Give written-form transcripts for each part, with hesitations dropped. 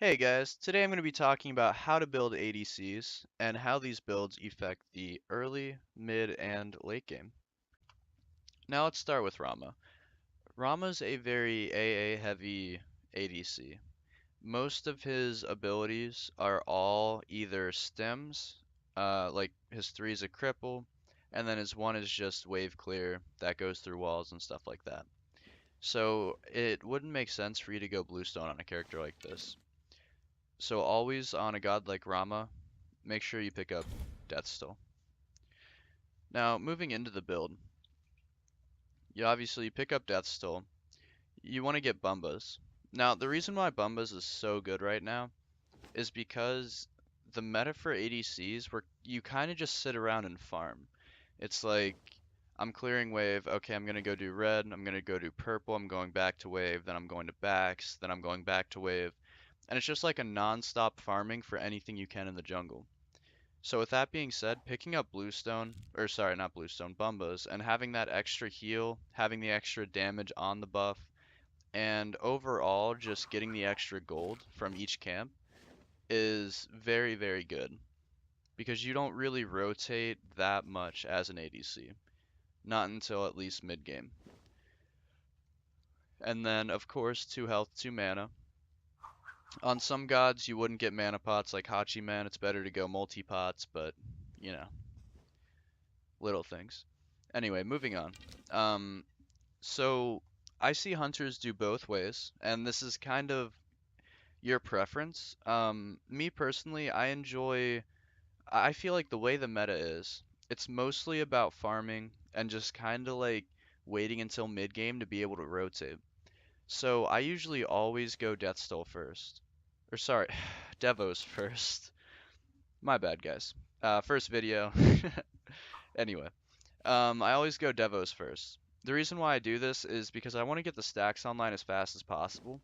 Hey guys, today I'm going to be talking about how to build ADCs and how these builds affect the early, mid, and late game. Now let's start with Rama. Rama's a very AA heavy ADC. Most of his abilities are all either stems, like his 3 is a cripple, and then his 1 is just wave clear that goes through walls and stuff like that. So it wouldn't make sense for you to go bluestone on a character like this. So always on a god like Rama, make sure you pick up Deathstone. Now, moving into the build, you obviously pick up Deathstone. You want to get Bumbas. Now, the reason why Bumbas is so good right now is because the meta for ADCs where you kind of just sit around and farm. It's like, I'm clearing wave, okay, I'm gonna go do red, I'm gonna go do purple, I'm going back to wave, then I'm going to backs, then I'm going back to wave. And it's just like a non-stop farming for anything you can in the jungle. So with that being said, picking up Bluestone, or sorry, not Bluestone, Bumbas, and having that extra heal, having the extra damage on the buff, and overall just getting the extra gold from each camp is very, very good. Because you don't really rotate that much as an ADC. Not until at least mid game. And then, of course, 2 health, 2 mana. On some gods, you wouldn't get mana pots like Hachiman. It's better to go multi-pots, but, you know, little things. Anyway, moving on. Um, so I see hunters do both ways, and this is kind of your preference. Me personally, I feel like the way the meta is, it's mostly about farming and just kind of like waiting until mid game to be able to rotate. So I usually always go Deathstole first. Or sorry, Devos first. My bad, guys. First video. Anyway. I always go Devos first. The reason why I do this is because I want to get the stacks online as fast as possible.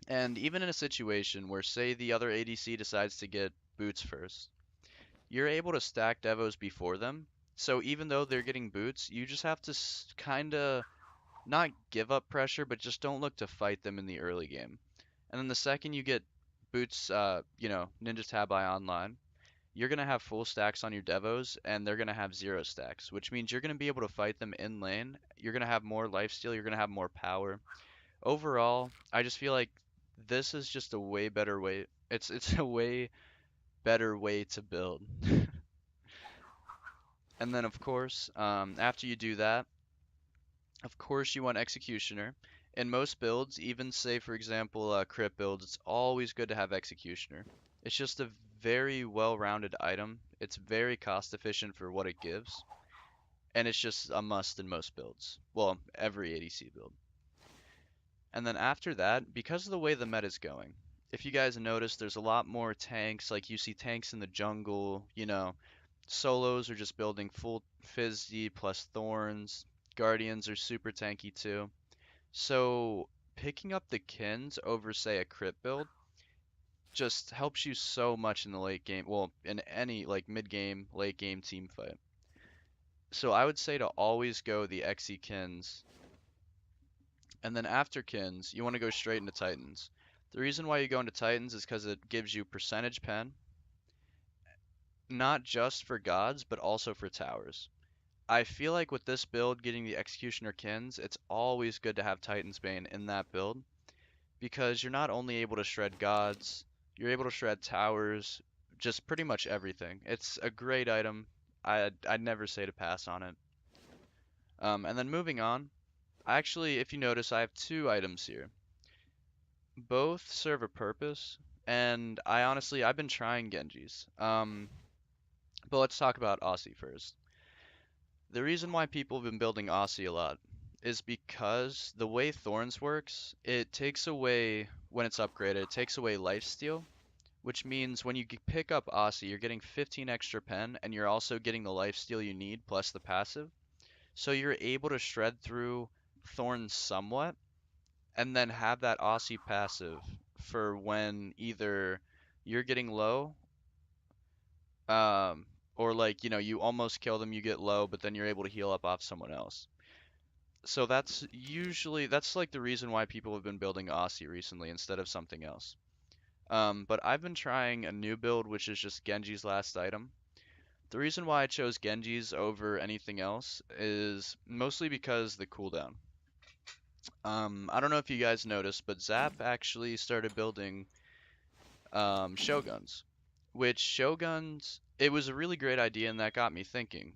And even in a situation where, say, the other ADC decides to get boots first, you're able to stack Devos before them. So even though they're getting boots, you just have to kind of not give up pressure, but just don't look to fight them in the early game. And then the second you get boots, Ninja Tabi online, you're going to have full stacks on your Devos, and they're going to have 0 stacks, which means you're going to be able to fight them in lane. You're going to have more lifesteal, you're going to have more power. Overall, I just feel like this is just a way better way. It's a way better way to build. And then, of course, after you do that, of course you want Executioner. In most builds, even say for example crit builds, it's always good to have Executioner. It's just a very well-rounded item. It's very cost efficient for what it gives, and it's just a must in most builds. Well, every ADC build. And then after that, because of the way the meta is going, if you guys notice, there's a lot more tanks. Like you see tanks in the jungle, solos are just building full Fizzy plus Thorns. Guardians are super tanky too. So picking up the Kins over, say, a crit build just helps you so much in the late game. Well, in any like mid game, late game team fight. So I would say to always go the Xe Kins, and then after Kins, you want to go straight into Titans. The reason why you go into Titans is because it gives you percentage pen, not just for gods, but also for towers. I feel like with this build, getting the Executioner Kins, it's always good to have Titan's Bane in that build because you're not only able to shred gods, you're able to shred towers, just pretty much everything. It's a great item. I'd never say to pass on it. And then moving on, actually, if you notice, I have 2 items here. Both serve a purpose, and I've been trying Genjis. But let's talk about Aussie first. The reason why people have been building Aussie a lot is because the way Thorns works, it takes away, when it's upgraded, it takes away lifesteal, which means when you pick up Aussie, you're getting 15 extra pen, and you're also getting the lifesteal you need plus the passive. So you're able to shred through Thorns somewhat, and then have that Aussie passive for when either you're getting low, um, or like, you almost kill them, you get low, but then you're able to heal up off someone else. So that's like the reason why people have been building Aussie recently instead of something else. But I've been trying a new build, which is just Genji's last item. The reason why I chose Genji's over anything else is mostly because the cooldown. I don't know if you guys noticed, but Zap actually started building Shoguns, which Shoguns, it was a really great idea, and that got me thinking.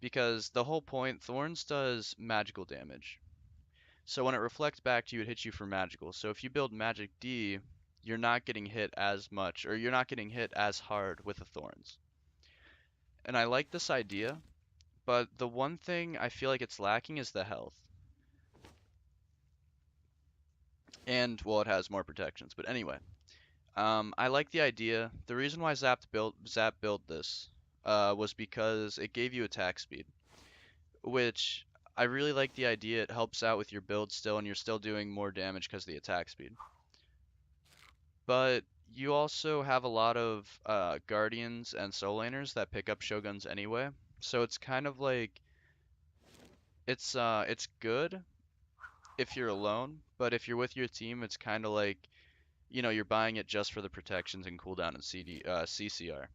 Because the whole point, Thorns does magical damage. So when it reflects back to you, it hits you for magical. So if you build Magic D, you're not getting hit as much, or you're not getting hit as hard with the Thorns. And I like this idea, but the one thing I feel like it's lacking is the health. And, well, it has more protections. But anyway, I like the idea. The reason why Zap built this was because it gave you attack speed, which I really like the idea. It helps out with your build still, and you're still doing more damage because of the attack speed. But you also have a lot of guardians and soul laners that pick up shoguns anyway, so it's kind of like it's good if you're alone, but if you're with your team, it's kind of like you're buying it just for the protections and cooldown and CCR.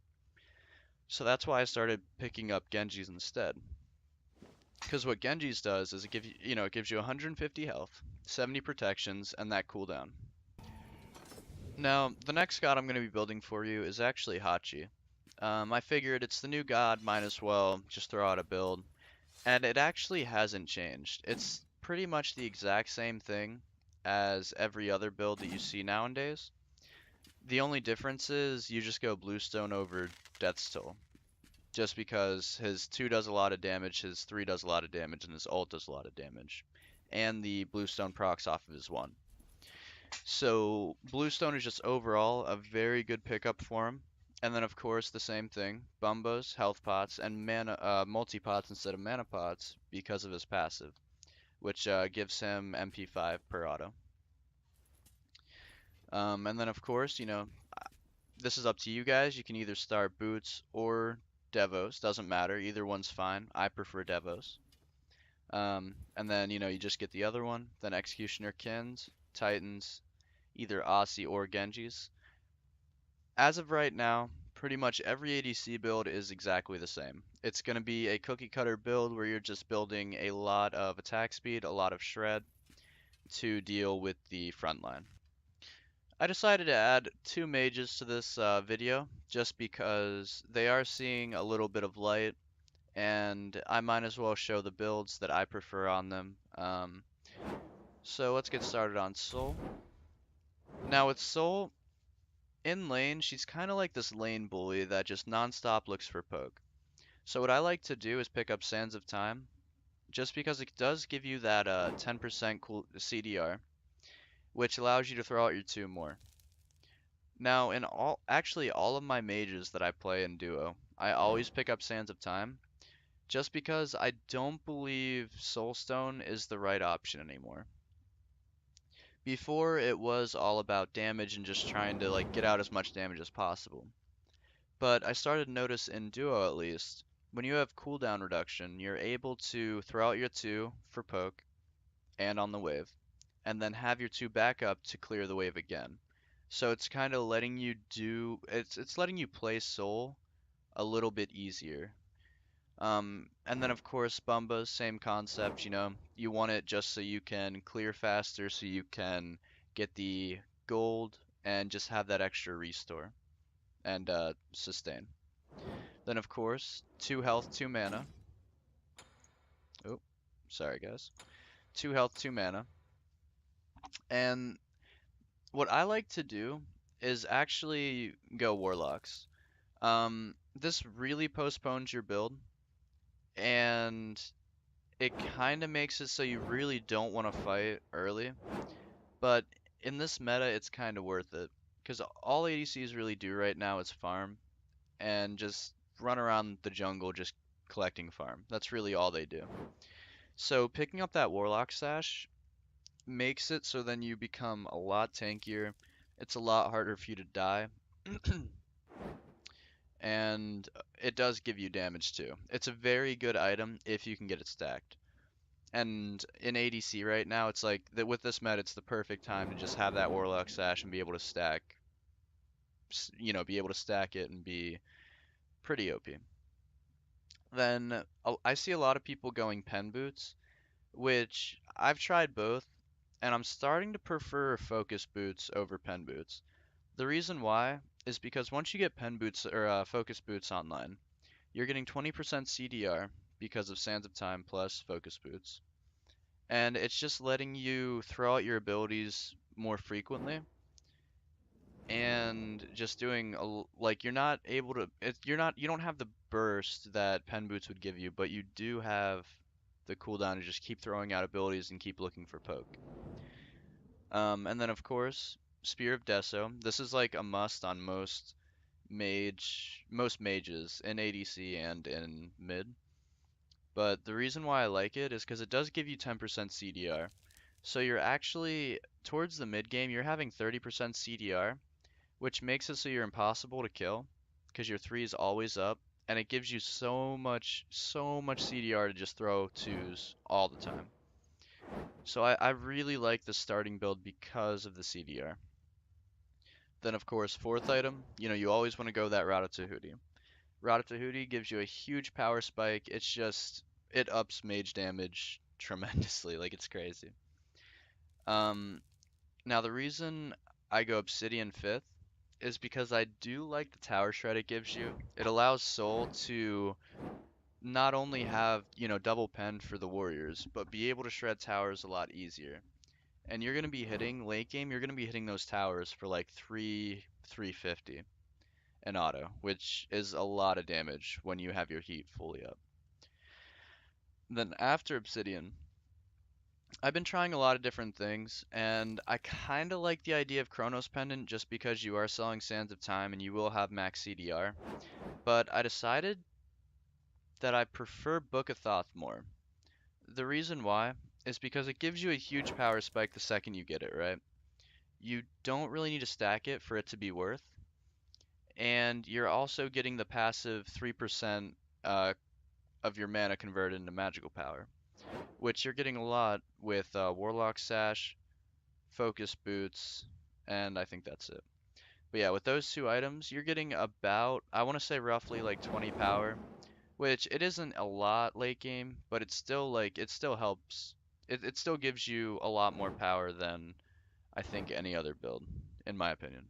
So that's why I started picking up Genji's instead. Because what Genji's does is it gives you 150 health, 70 protections, and that cooldown. Now, the next god I'm going to be building for you is actually Hachi. I figured it's the new god, might as well just throw out a build. And it actually hasn't changed. It's pretty much the exact same thing as every other build that you see nowadays. The only difference is you just go Bluestone over Death's Toll. Just because his 2 does a lot of damage, his 3 does a lot of damage, and his ult does a lot of damage. And the Bluestone procs off of his 1. So Bluestone is just overall a very good pickup for him. And then of course the same thing, Bumbos, health pots, and multi-pots instead of mana pots because of his passive, which gives him MP5 per auto. And then of course, this is up to you guys. You can either start Boots or Devos, doesn't matter, either one's fine. I prefer Devos. And then, you just get the other one, then Executioner Kins, Titans, either Aussie or Genjis. As of right now, pretty much every ADC build is exactly the same. It's going to be a cookie cutter build where you're just building a lot of attack speed, a lot of shred to deal with the front line. I decided to add 2 mages to this video just because they are seeing a little bit of light and I might as well show the builds that I prefer on them. So let's get started on Soul. Now with Soul, in lane, she's kind of like this lane bully that just non-stop looks for poke. So what I like to do is pick up Sands of Time, just because it does give you that 10% cool CDR, which allows you to throw out your 2 more. Now, actually all of my mages that I play in duo, I always pick up Sands of Time, just because I don't believe Soulstone is the right option anymore. Before, it was all about damage and just trying to like get out as much damage as possible. But I started to notice in duo at least, when you have cooldown reduction, you're able to throw out your 2 for poke and on the wave, and then have your 2 back up to clear the wave again. So it's kind of letting you it's letting you play Soul a little bit easier. And then of course Bumba, same concept, you want it just so you can clear faster, so you can get the gold and just have that extra restore and sustain. Then of course, 2 health, 2 mana. Oh, sorry guys. 2 health, 2 mana. And what I like to do is actually go Warlocks. This really postpones your build, and it kind of makes it so you really don't want to fight early. But in this meta, it's kind of worth it. Because all ADCs really do right now is farm, and just run around the jungle just collecting farm. That's really all they do. So picking up that Warlock Sash makes it so then you become a lot tankier. It's a lot harder for you to die. And it does give you damage too. It's a very good item if you can get it stacked. And in ADC right now, it's like that with this meta, it's the perfect time to just have that Warlock Sash and be able to stack be able to stack it and be pretty OP. Then I see a lot of people going pen boots, which I've tried both, and I'm starting to prefer focus boots over pen boots. The reason why is because once you get pen boots or focus boots online, you're getting 20% CDR because of Sands of Time plus focus boots, and it's just letting you throw out your abilities more frequently and just doing like you're not able to you don't have the burst that pen boots would give you, but you do have the cooldown to just keep throwing out abilities and keep looking for poke. And then of course, Spear of Deso. This is like a must on most mages in ADC and in mid. But the reason why I like it is because it does give you 10% CDR. So you're actually towards the mid game, you're having 30% CDR, which makes it so you're impossible to kill because your three is always up, and it gives you so much CDR to just throw twos all the time. So I really like the starting build because of the CDR. Then of course, fourth item, you always want to go that Ratatouille. Ratatouille gives you a huge power spike. It ups mage damage tremendously, like it's crazy. Um, Now the reason I go Obsidian fifth is because I do like the tower shred it gives you. It allows Soul to not only have, double pen for the warriors, but be able to shred towers a lot easier. And you're going to be hitting late game, you're going to be hitting those towers for like 350 in auto, which is a lot of damage when you have your heat fully up. Then after Obsidian, I've been trying a lot of different things, and I kind of like the idea of Chronos Pendant just because you are selling Sands of Time and you will have max CDR. But I decided that I prefer Book of Thoth more. The reason why is because it gives you a huge power spike the second you get it, right? You don't really need to stack it for it to be worth, and you're also getting the passive 3% of your mana converted into magical power, which you're getting a lot with Warlock Sash, Focus Boots, and I think that's it. But yeah, with those two items, you're getting about, I want to say roughly like 20 power, which it isn't a lot late game, but it's still like, it still helps. It still gives you a lot more power than I think any other build, in my opinion.